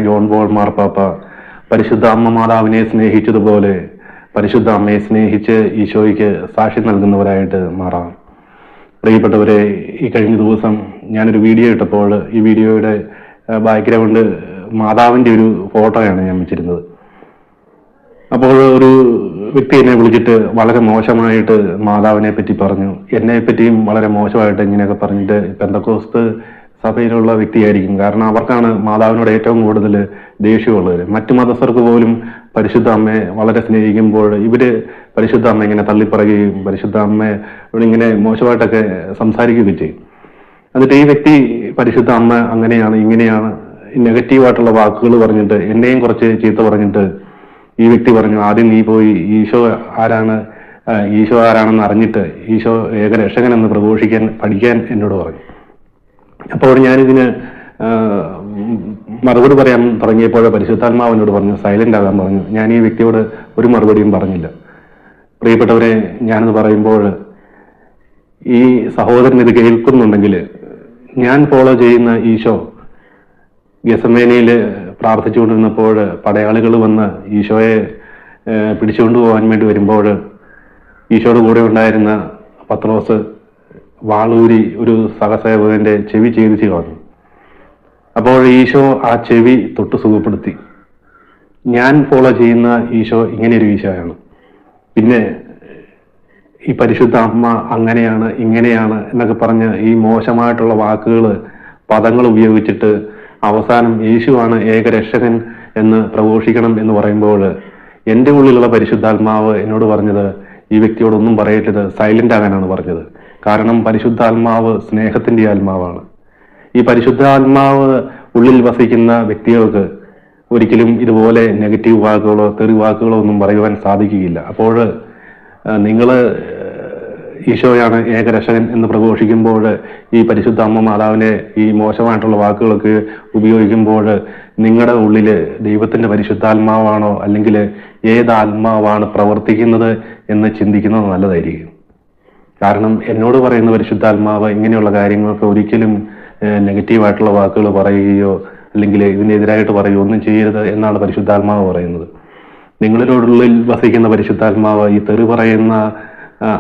John Paul മാർപ്പാപ്പ പരിശുദ്ധ അമ്മ മാതാവിനെ സ്നേഹിച്ചതുപോലെ പരിശുദ്ധ അമ്മയെ സ്നേഹിച്ച് ഈശോയ്ക്ക് സാക്ഷ്യം നൽകുന്നവരായിട്ട് മാറാം. പ്രിയപ്പെട്ടവരെ, ഈ കഴിഞ്ഞ ദിവസം ഞാനൊരു വീഡിയോ ഇട്ടപ്പോൾ ഈ വീഡിയോയുടെ ബാക്ക്ഗ്രൗണ്ട് മാതാവിൻ്റെ ഒരു ഫോട്ടോയാണ് ഞാൻ വെച്ചിരുന്നത്. അപ്പോൾ ഒരു വ്യക്തി എന്നെ വിളിച്ചിട്ട് വളരെ മോശമായിട്ട് മാതാവിനെ പറ്റി പറഞ്ഞു. എന്നെ പറ്റിയും വളരെ മോശമായിട്ട് ഇങ്ങനെയൊക്കെ പറഞ്ഞിട്ട് പെന്തക്കോസ്ത് സഭയിലുള്ള വ്യക്തിയായിരിക്കും. കാരണം അവർക്കാണ് മാതാവിനോട് ഏറ്റവും കൂടുതൽ ദേഷ്യമുള്ളത്. മറ്റു മതസ്ഥർക്ക് പോലും പരിശുദ്ധ അമ്മയെ വളരെ സ്നേഹിക്കുമ്പോൾ ഇവര് പരിശുദ്ധ അമ്മ ഇങ്ങനെ തള്ളിപ്പറയുകയും പരിശുദ്ധ അമ്മയോട് ഇങ്ങനെ മോശമായിട്ടൊക്കെ സംസാരിക്കുകയും ചെയ്യും. എന്നിട്ട് ഈ വ്യക്തി പരിശുദ്ധ അമ്മ അങ്ങനെയാണ് ഇങ്ങനെയാണ് നെഗറ്റീവായിട്ടുള്ള വാക്കുകൾ പറഞ്ഞിട്ട് എന്നെയും കുറച്ച് ചീത്ത പറഞ്ഞിട്ട് ഈ വ്യക്തി പറഞ്ഞു, ആദ്യം നീ പോയി ഈശോ ആരാണെന്ന് അറിഞ്ഞിട്ട് ഈശോ ഏകരക്ഷകൻ എന്ന് പഠിക്കാൻ എന്നോട് പറഞ്ഞു. അപ്പോൾ ഞാനിതിന് മറുപടി പറയാൻ തുടങ്ങിയപ്പോൾ പരിശുദ്ധാത്മാവിനോട് പറഞ്ഞു സൈലന്റ് ആകാൻ പറഞ്ഞു. ഞാൻ ഈ വ്യക്തിയോട് ഒരു മറുപടിയും പറഞ്ഞില്ല. പ്രിയപ്പെട്ടവരെ, ഞാനിത് പറയുമ്പോൾ ഈ സഹോദരൻ ഇത് കേൾക്കുന്നുണ്ടെങ്കിൽ ഞാൻ ഫോളോ ചെയ്യുന്ന ഈശോ ഗെസമേനയിൽ പ്രാർത്ഥിച്ചുകൊണ്ടിരുന്നപ്പോൾ പടയാളികൾ വന്ന് ഈശോയെ പിടിച്ചുകൊണ്ടു പോകാൻ വേണ്ടി വരുമ്പോൾ ഈശോയുടെ കൂടെ ഉണ്ടായിരുന്ന പത്രോസ് വാളൂരി ഒരു സഹസേവകന്റെ ചെവി ഛേദിച്ച് കളഞ്ഞു. അപ്പോൾ ഈശോ ആ ചെവി തൊട്ട് സുഖപ്പെടുത്തി. ഞാൻ ഫോളോ ചെയ്യുന്ന ഈശോ ഇങ്ങനെയൊരു ഈശോയാണ്. പിന്നെ ഈ പരിശുദ്ധ അമ്മ അങ്ങനെയാണ് ഇങ്ങനെയാണ് എന്നൊക്കെ പറഞ്ഞ് ഈ മോശമായിട്ടുള്ള വാക്കുകൾ പദങ്ങൾ ഉപയോഗിച്ചിട്ട് അവസാനം യേശുവാണ് ഏകരക്ഷകൻ എന്ന് പ്രഘോഷിക്കണം എന്ന് പറയുമ്പോൾ എൻ്റെ ഉള്ളിലുള്ള പരിശുദ്ധാത്മാവ് എന്നോട് പറഞ്ഞത് ഈ വ്യക്തിയോടൊന്നും പറയരുത്, സൈലന്റ് ആകാനാണ് പറഞ്ഞത്. കാരണം പരിശുദ്ധാത്മാവ് സ്നേഹത്തിന്റെ ആത്മാവാണ്. ഈ പരിശുദ്ധാത്മാവ് ഉള്ളിൽ വസിക്കുന്ന വ്യക്തികൾക്ക് ഒരിക്കലും ഇതുപോലെ നെഗറ്റീവ് വാക്കുകളോ തെറി വാക്കുകളോ ഒന്നും പറയുവാൻ സാധിക്കുകയില്ല. അപ്പോൾ നിങ്ങൾ ഈശോയാണ് ഏകരക്ഷകൻ എന്ന് പ്രഘോഷിക്കുമ്പോൾ ഈ പരിശുദ്ധ അമ്മ മാതാവിനെ ഈ മോശമായിട്ടുള്ള വാക്കുകളൊക്കെ ഉപയോഗിക്കുമ്പോൾ നിങ്ങളുടെ ഉള്ളില് ദൈവത്തിന്റെ പരിശുദ്ധാത്മാവാണോ അല്ലെങ്കിൽ ഏത് ആത്മാവാണ് പ്രവർത്തിക്കുന്നത് എന്ന് ചിന്തിക്കുന്നത് നല്ലതായിരിക്കും. കാരണം എന്നോട് പറയുന്ന പരിശുദ്ധാത്മാവ് ഇങ്ങനെയുള്ള കാര്യങ്ങൾക്ക് ഒരിക്കലും നെഗറ്റീവായിട്ടുള്ള വാക്കുകൾ പറയുകയോ അല്ലെങ്കിൽ ഇതിനെതിരായിട്ട് പറയുകയോ ഒന്നും ചെയ്യരുത് എന്നാണ് പരിശുദ്ധാത്മാവ് പറയുന്നത്. നിങ്ങളിലുള്ളിൽ വസിക്കുന്ന പരിശുദ്ധാത്മാവ് ഈ തെറി പറയുന്ന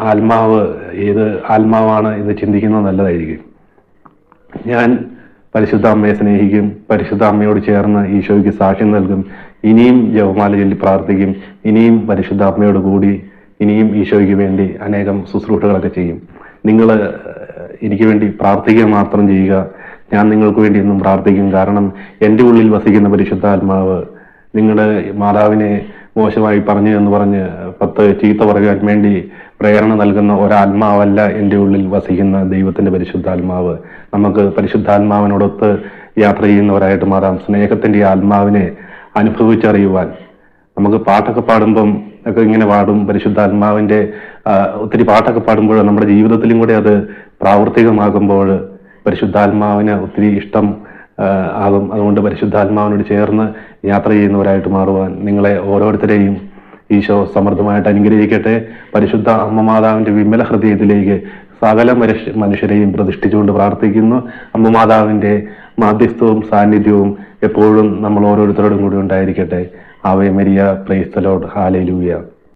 ആത്മാവ് ഏത് ആത്മാവാണ് എന്ന് ചിന്തിക്കുന്നത് നല്ലതായിരിക്കും. ഞാൻ പരിശുദ്ധ അമ്മയെ സ്നേഹിക്കും, പരിശുദ്ധ അമ്മയോട് ചേർന്ന് ഈശോയ്ക്ക് സാക്ഷ്യം നൽകും, ഇനിയും ജപമാല ചൊല്ലി പ്രാർത്ഥിക്കും, ഇനിയും പരിശുദ്ധ അമ്മയോട് കൂടി ഇനിയും ഈശോയ്ക്ക് വേണ്ടി അനേകം ശുശ്രൂഷകളൊക്കെ ചെയ്യും. നിങ്ങൾ എനിക്ക് വേണ്ടി പ്രാർത്ഥിക്കുക മാത്രം ചെയ്യുക. ഞാൻ നിങ്ങൾക്ക് വേണ്ടി ഇന്നും പ്രാർത്ഥിക്കും. കാരണം എൻ്റെ ഉള്ളിൽ വസിക്കുന്ന പരിശുദ്ധാത്മാവ് നിങ്ങളുടെ മാതാവിനെ മോശമായി പറഞ്ഞു എന്ന് പറഞ്ഞ് 10 ചീത്ത പറയാൻ വേണ്ടി പ്രേരണ നൽകുന്ന ഒരാത്മാവല്ല എൻ്റെ ഉള്ളിൽ വസിക്കുന്ന ദൈവത്തിന്റെ പരിശുദ്ധാത്മാവ്. നമുക്ക് പരിശുദ്ധാത്മാവിനോടൊത്ത് യാത്ര ചെയ്യുന്നവരായിട്ട് മാറാം. സ്നേഹത്തിന്റെ ആത്മാവിനെ അനുഭവിച്ചറിയുവാൻ നമുക്ക് പാട്ടൊക്കെ പാടുമ്പം ഒക്കെ ഇങ്ങനെ പാടും. പരിശുദ്ധാത്മാവിന്റെ ഒത്തിരി പാട്ടൊക്കെ പാടുമ്പോൾ നമ്മുടെ ജീവിതത്തിലും കൂടെ അത് പ്രാവർത്തികമാകുമ്പോൾ പരിശുദ്ധാത്മാവിന് ഒത്തിരി ഇഷ്ടം ആകും. അതുകൊണ്ട് പരിശുദ്ധാത്മാവിനോട് ചേർന്ന് യാത്ര ചെയ്യുന്നവരായിട്ട് മാറുവാൻ നിങ്ങളെ ഓരോരുത്തരെയും ഈശോ സമൃദ്ധമായിട്ട് അനുഗ്രഹിക്കട്ടെ. പരിശുദ്ധ അമ്മ മാതാവിന്റെ വിമല ഹൃദയത്തിലേക്ക് സകല മനുഷ്യരെയും പ്രതിഷ്ഠിച്ചുകൊണ്ട് പ്രാർത്ഥിക്കുന്നു. അമ്മ മാതാവിന്റെ മാധ്യസ്ഥവും സാന്നിധ്യവും എപ്പോഴും നമ്മൾ ഓരോരുത്തരോടും കൂടി ഉണ്ടായിരിക്കട്ടെ. Ave Maria, praise the Lord, hallelujah.